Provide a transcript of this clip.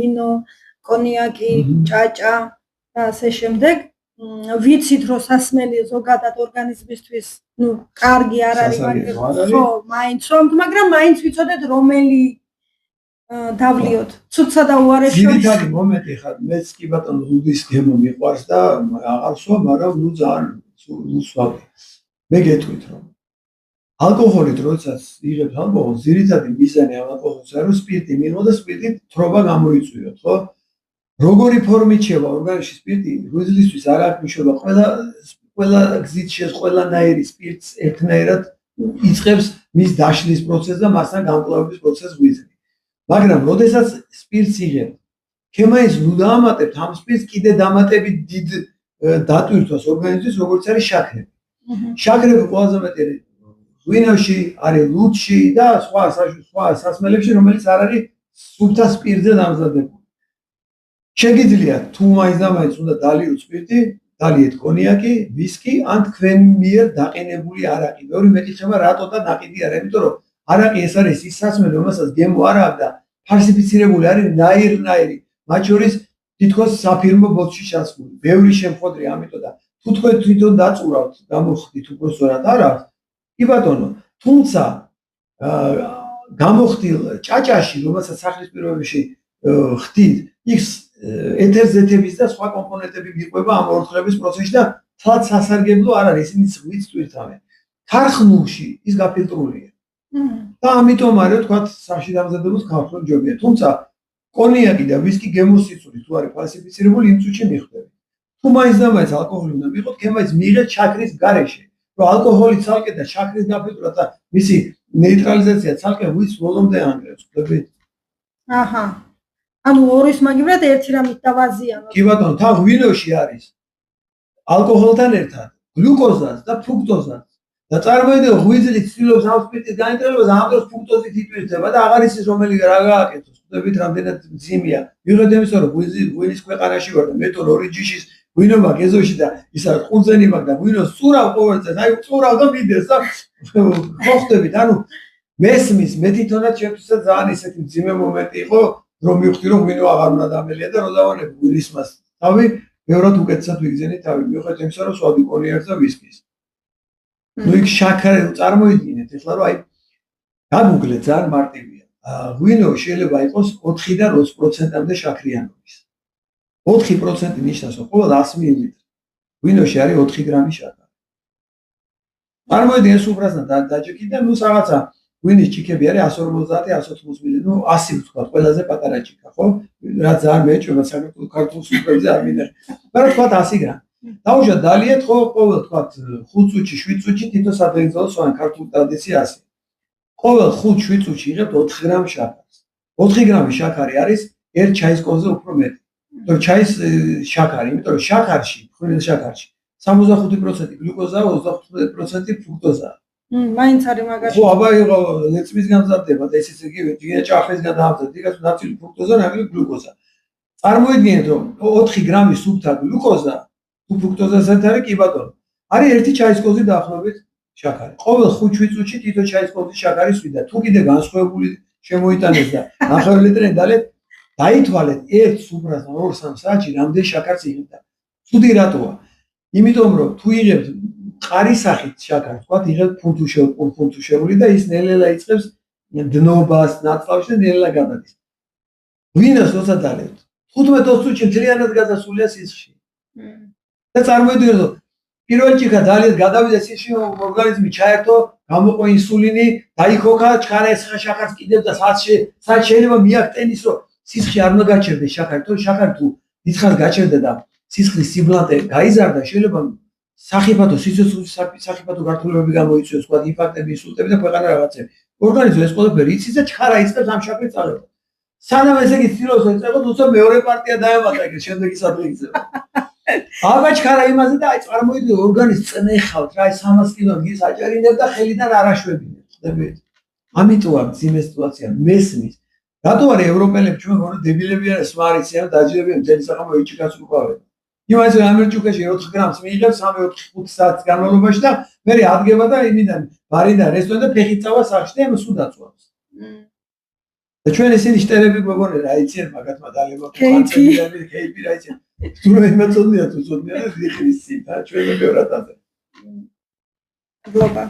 ვინო, კონიაკი, ჭაჭა და ასე შემდეგ. ვიცით რომ სასმელი ზოგადად ორგანიზმისთვის კარგი არ არის, ხო, მაინც მაგრამ მაინც ვიცოდეთ რომელი დავლიოთ. ცუცსა და უარეს შორის. ძირითადი მომენტი ხარ, მეც კი ბატონო ლუდის გემო მიყვარს და აღარ სვა, მაგრამ ნუ ძალიან სვავდი. მე გეტყვით რომ ალკოჰოლით როდესაც იღებს ალკოჰოლს, ძირითადი მიზანი ამ ალკოჰოლს არის რომ სპირტი მიიღო და სპირტით თრობა გამოიწვიოთ, ხო? როგორი ფორმით შევა ორგანიზმში სპირტი, ღვიძლისთვის არ აქვს მნიშვნელობა. ყველა გზით ყველანაირი სპირტს ერთნაირად იწყებს მის დაშლის პროცესს და მასთან გამკლავების პროცესს ღვიძლი. მაგრამ როდესაც სპირტს იღებ, ქემაის ნუ დაამატებთ ამ სპირტს კიდე დამატებით დიდ დატვირთვას ორგანიზმის, როგორც არის შაქრები. შაქრები ყველაზე მეტი ღვინოში, არის ლუდში და სხვა სასმელებში, რომელიც არ არის სუფთა სპირტზე დამზადებული. შეგიძლიათ თუ მაინც და მაინც უნდა დალიოთ სპირტი, დალიეთ კონიაკი, ვისკი, ან თქვენ მიერ დაყენებული არაყი. მეორე მეკითხება რატო და ნაკიდი არა, იმიტომ რომ არაყი ეს არის ის სასმელი, რომელსაც გემო არ აქვს და ფალსიფიცირებული არის ნაირ-ნაირი. მათ შორის თითქოს საფირმო ბოთლში ჩასული. ბევრი შემხოდრია, ამიტომ და თუ თქვენ თვითონ დაწურავთ, გამოხდით უბრალოდ არ არის. კი ბატონო, თუმცა გამოხდილ ჭაჭაში, რომელსაც სახლის პირობებში ხდით, ის ეთერზეთების და სხვა კომპონენტები მიყვება ამ ორთხრების პროცესში და თლაც სასარგებლო არ არის, ისინი ღვიძლს ტვირთავენ. ქარხნულში ის გაფილტრულია. და ამიტომ არის თქვა სახში დამზადებული ქარხნული ჯობია. თუმცა კონიაკი და ვისკი გემოსიცური თუ არის ფალსიფიცირებული, იმ წუთში მიხვდები. თუ მაინც და მაინც ალკოჰოლი უნდა მიიღოთ, ქემაიც მიიღეთ შაქრის გარეშე. რომ ალკოჰოლი ცალკე და შაქრის გაფილტრა და მისი ნეიტრალიზაცია ცალკე ღვიძლს ბოლომდე ანგრევს, ხვდებით? აჰა. ანუ ორის მაგივრად ერთი რამით დავაზიანო. კი ბატონო, თან ღვინოში არის ალკოჰოლთან ერთად გლუკოზას და ფრუქტოზას. და წარმოიდგინე ღვიძლი ცდილობს ამ სპირტის განიტრილებას, ამ დროს ფრუქტოზით იტვირთება და აღარ იცის რომელი რა გააკეთოს. ხვდებით, რამდენად მძიმეა. მიუხედავად იმისა, რომ ღვინის ქვეყანაში ვარ და მე თორ ორი ჯიშის ღვინო მაქვს ეზოში და ისა ყურძენი მაქვს და ღვინოს წურავ ყოველწელს, აი წურავ და მიდეს და ხო ხვდებით, ანუ მესმის, მე თვითონაც შემთხვევით ძალიან ისეთი მძიმე მომენტი იყო, რომ მივხვდი რომ ღვინო აღარ უნდა დამელია და რო დავანებ ღვინის მას თავი, ბევრად უკეთესად ვიგზენი თავი, მიუხედავად იმისა, რომ სვავდი კონიაკს და ვისკის. ნუ იქ შაქარი წარმოიდგინეთ, ეხლა რომ აი გაგუგლეთ ძალიან მარტივია. ღვინო შეიძლება იყოს 4 და 20%-მდე შაქრიანობის. 4% ნიშნავს, რომ ყოველ 100 მლ ღვინოში არის 4 გრამი შაქარი. წარმოიდგინე სუფრასთან დაჯექი და ნუ რაღაცა ღვინის ჭიქები არის 150-180 მლ, ნუ 100 ვთქვა, ყველაზე პატარა ჭიქა, ხო? რაც ძალიან მეჭვება საქართველოს ქართულ სუფრებზე არ მინახე. მაგრამ თქვა 100 გრამი. დაუშვათ დალიეთ ხო ყოველ თქვა 5 წუთში, 7 წუთში თითო სადღეგრძელო სვან ქართულ ტრადიცია ასე. ყოველ 5-7 წუთში იღებთ 4 გრამ შაქარს. 4 გრამი შაქარი არის 1 ჩაის კონზე უფრო მეტი. თუ ჩაის შაქარი, იმიტომ რომ შაქარში, ღვინის შაქარში 65% გლუკოზაა, 25% ფრუქტოზაა. მაინც არის მაგაში. ხო, აბა იყო ლეწვის გამზადდება და ესეც იგივე ძინა ჭახისგან დამზადდება, იგივე ნაწილი ფრუქტოზა, ნაწილი გლუკოზა. წარმოიდგინეთ რომ 4 გრამი სუფთა გლუკოზა თუ ფრუქტოზასაც არის კი ბატონო. არის 1 ჩაის კონზე დაახლოებით შაქარი. ყოველ 5-7 წუთში თითო ჩაის კონზე შაქარი სვიდა. თუ კიდე განსხვავებული შემოიტანეს და 9 ლიტრიანი დალეთ, დაითვალეთ 1 სუფრასთან 2-3 საათში რამდენი შაქარს იღებდა. ცუდი რატოა? იმიტომ რომ თუ იღებთ ყარის სახით შაქარს, თქვა იღებთ ფუნთუშეული და ის ნელ-ნელა იწყებს დნობას, ნაწლავში და ნელ-ნელა გადადის. ღვინოს როცა დალებთ, 15-20 წუთში მთლიანად გადასულია სისხლში. და წარმოიდგინეთ რომ პირველ ჭიქა დალიეთ გადავიდა სისხლში, ორგანიზმი ჩაერთო, გამოყო ინსულინი, დაიქოქა, ჩქარა ეს შაქარს კიდევ და საათ შეიძლება მიაკტენის რომ სისხლში არ უნდა გაჩერდეს შაქარი, თორე შაქარი თუ დიდხანს გაჩერდა და სისხლის სიბლანტე გაიზარდა, შეიძლება სახიფათო სიცოცხლის სახიფათო გართულებები გამოიწვიოს, თქვა ინფარქტები, ინსულტები და ქვეყანა რაღაცები. ორგანიზმი ეს ყველაფერი იცის და ჩქარა იწყებს ამ შაქრის წაღებას. სანამ ესე იგი ცდილობს ეწევოს, თუმცა მეორე პარტია დაემატა ეგ შემდეგი სადღეგრძელო. აბა ჩქარა იმაზე და აი წარმოიდგინე ორგანიზმს წნეხავთ რა, 300 კილო გის აჭარინებ და ხელიდან არ აშვებინებ, ხდებით? ამიტომ ამ ძიმე სიტუაცია მესმის. რატო არის ევროპელები ჩვენ გონო დებილები არა, სმარიციან და დაჯერებიან მთელი სახელმწიფო ეჭიკას უკავენ. იმას ამერჭუკაში 4 გრამს მიიღებს 3-4-5 საათის განმავლობაში და მე ადგება და იმიდან ბარიდან რესტორნიდან ფეხით წავა სახში და იმას უდაწვავს. და ჩვენ ისინი შტერები გვეგონე რა იციან მაგათმა დალებოთ KP რა იციან თუ რა იმაწოდნია თუ წოდნია და ვიხრის წინ და ჩვენ მეორად ასე გლობა